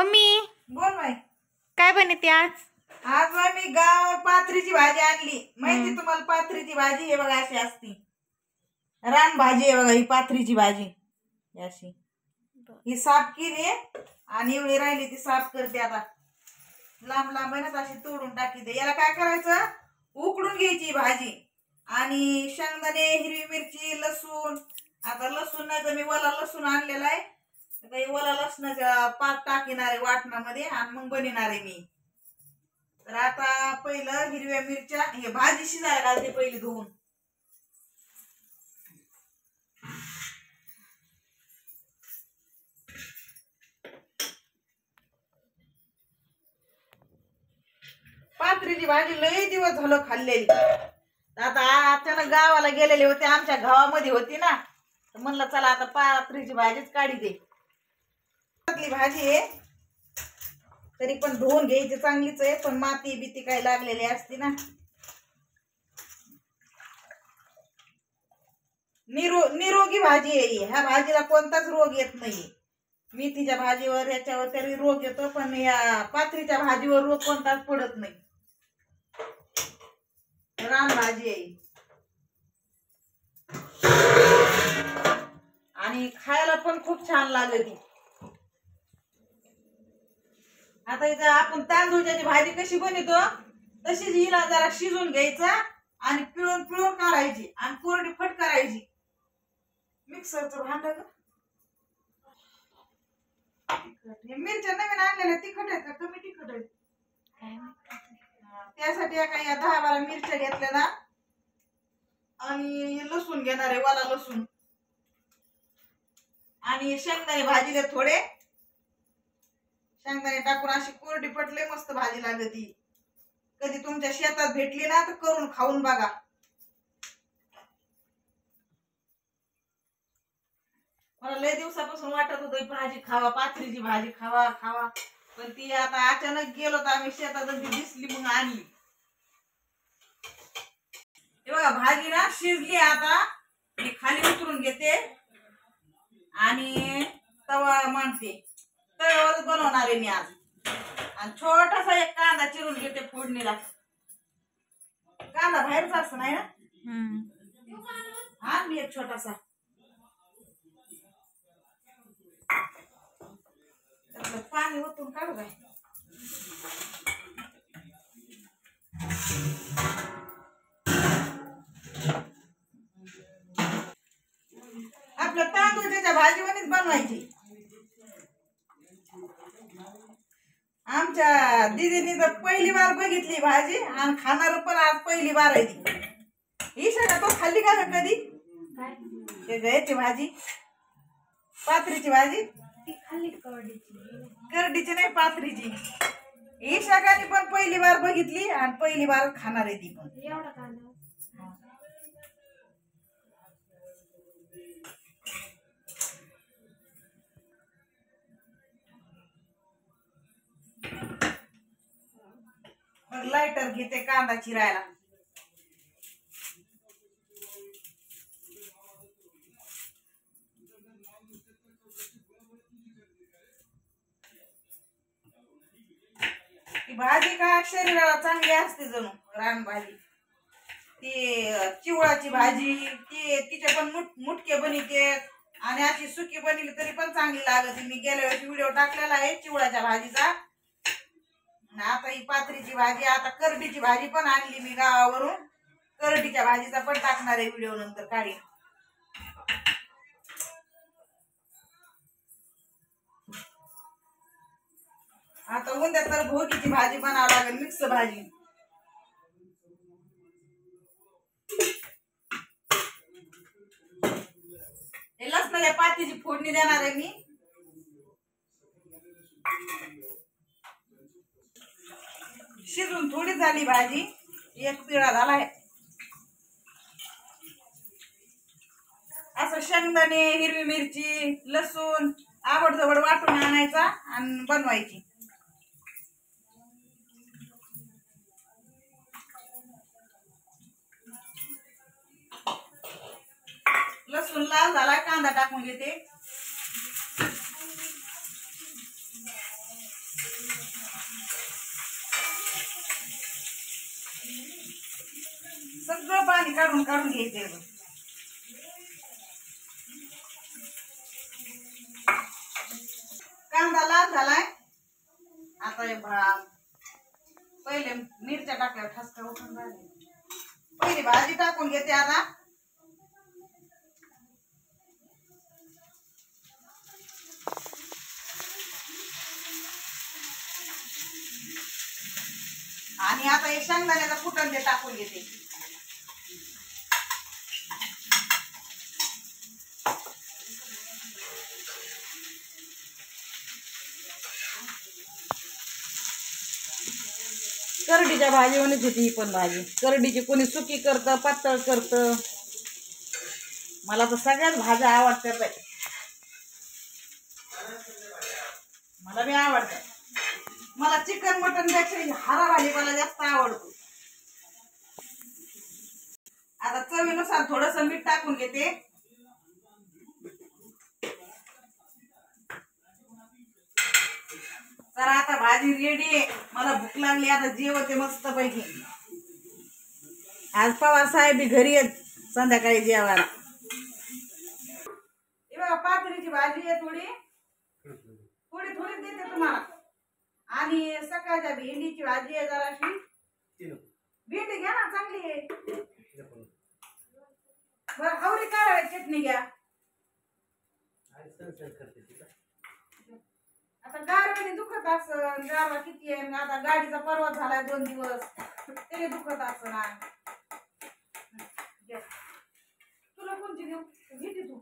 Mummy बोल बाई. काय बनते आज? आज मी गावावर पाथरीची भाजी आणली. माहिती तुम्हाला पाथरीची भाजी हे बघा अशी असती. रान भाजी आहे बघा ही पाथरीची भाजी. अशी ही साफ केली आणि एवढी राहिली ती साफ करते आता. लांब लांब आहे ना अशी तोडून टाकीते. याला काय करायचं, उकडून घ्यायची भाजी आणि शेंगदाणे, हिरवी मिरची, लसूण. आता लसूण नाही तर मी वला लसूण आणलेला आहे. आता वला लसणाचा पात टाकणार आहे वाटणामध्ये आणि मग बनवणार आहे मी. तर आता पहिलं हिरव्या मिरच्या हे भाजी शिजायला घालते पहिली धुवून. पाथरीची भाजी लई दिवस झालं खाल्लेली. आता अचानक गावाला गेलेले होते, आमच्या गावामध्ये होती ना, तर म्हणलं चला आता पाथरीची भाजीच काढी दे. भाजी आहे तरी पण धुवून घ्यायची चांगलीच आहे, पण माती बिती काही लागलेली असते ना. निरोगी भाजी आहे. ह्या भाजीला कोणताच रोग येत नाही. मेथीच्या भाजीवर याच्यावर तरी रोग येतो, पण या पाथरीच्या भाजीवर रोग कोणताच पडत नाही. रान भाजी आहे आणि खायला पण खूप छान लागते. आता इथं आपण तांदूळची भाजी कशी बनवतो तशीच हिला जरा शिजून घ्यायचा आणि पिळून पिळून काढायची आणि कोरडी फट करायची. मिक्सरचं भांड मिरच्या नवीन आणलेल्या तिखट आहेत का कमी तिखट आहेत? त्यासाठी काही 10-12 मिरच्या घेतल्या ना आणि लसूण घेणार आहे, वाला लसूण आणि शेंगदाणे भाजीले थोडे. शेंगदाणे टाकून अशी कोरडी पटले मस्त भाजी लागती. कधी तुमच्या शेतात भेटली ना तर करून खाऊन बघा. मला लय दिवसापासून वाटत होतं भाजी खावा, पाथरीची भाजी खावा खावा, पण ती आता अचानक गेलो तर आम्ही शेतात ती दिसली मग आणली. हे बघा भाजी ना शिजली. आता मी खाली उतरून घेते आणि तवा मांडते. तव्यावरच बनवणार आहे मी आज. आणि छोटासा एक कांदा चिरून घेते फोडणीला. कांदा बाहेरचा असतो नाही ना, आणली एक छोटासा. पाणी ओतून काढू काय. आपलं तांदूळच्या भाजीवरच बनवायची. आमच्या दीदीने तर पहिली बार बघितली भाजी आणि खाणार पण आज पहिली बार आहे ती. ही सगळं तो खाल्ली का कधी? गयाची भाजी, पाथरीची भाजी खाल्ली. करडीची नाही, पाथरीची. ही सगळ्यांनी पण पहिली बार बघितली आणि पहिली बार खाणार आहे ती पण. मग लायटर घेते कांदा चिरायला. ती भाजी का शरीराला चांगली असते जणू. रान भाजी ती चिवळाची भाजी ती तिचे पण मुटके बनते आणि अशी सुकी बनली तरी पण चांगली लागते. मी गेल्या वेळेस व्हिडिओ टाकलेला आहे चिवळाच्या भाजीचा. आता ही पाथरीची भाजी, आता करडीची भाजी पण आणली मी गावावरून. करडीच्या भाजीचा पण टाकणार आहे व्हिडिओ नंतर काढी. आता उद्या तर भोगीची भाजी बनावं लागेल, मिक्स भाजी. लसणाच्या पातीची फोडणी देणार आहे मी. शिजून थोडी झाली भाजी, एक पिळा झालाय. असं शेंगदाणे, हिरवी मिरची, लसूण आवडजवड वाटून आणायचा आणि बनवायची. लसूण लाल झाला, कांदा टाकून घेते. सगळं पाणी काढून काढून घ्यायचंय बघ. कांदा लाल झालाय. आता हे पहिले मिरच्या टाकल्यावर ठसका उठून राहिले. पहिली भाजी टाकून घेते आता. आणि आता हे शेंगदाण्याला फुटण ते टाकून घेते. करडीच्या भाजी म्हणत होती ही पण भाजी. करडीची कोणी सुकी करतं, पातळ करतं. मला तर सगळ्याच भाज्या आवडतात. मला बी आवडतात. मला चिकन मटन पेक्षा हरा भाजीपाला जास्त आवडतो. आता चवीनुसार थोडस मीठ टाकून घेते. तर आता भाजी रेडी आहे. मला भूक लागली, आता जेवते मस्त पैकी. आज पवार साहेब घरी आहेत संध्याकाळी जेवायला. हे बघा पातळीची भाजी आहे. थोडी थोडी थोडी देते तुम्हाला. आणि सकाळच्या भेंडीची भाजी आहे जराशी. भेंडी घ्या ना, चांगली आहे. बरं हवरी काय चटणी घ्या. आता गारवाने दुखत असन. गारवा किती आहे. आता गाडीचा परवा झालाय 2 दिवस. तरी दुखत असन. तुला कोणती देऊ? घेते तू.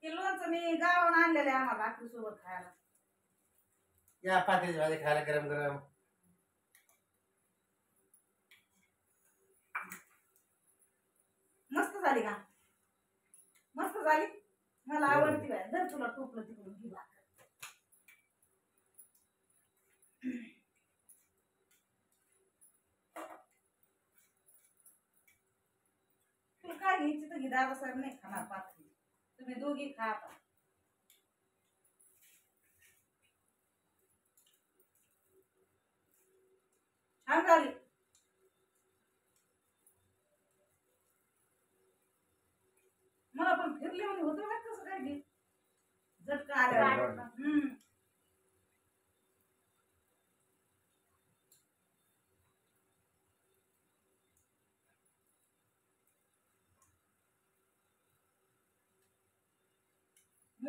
ते लोणचं मी गावाला आणलेलं आहे आम्हाला भाकरी सोबत खायला. या पातेली भाजी खायला गरम गरम. मस्त झाली का? मस्त झाली. मला आवडती बाय. जर तुला टोपलं तिकडून घे भाकर. तुला काय घ्यायची तर घे. दादासाहेब नाही खाणार पातळी. तुम्ही दोघी खा आता. छान झाली.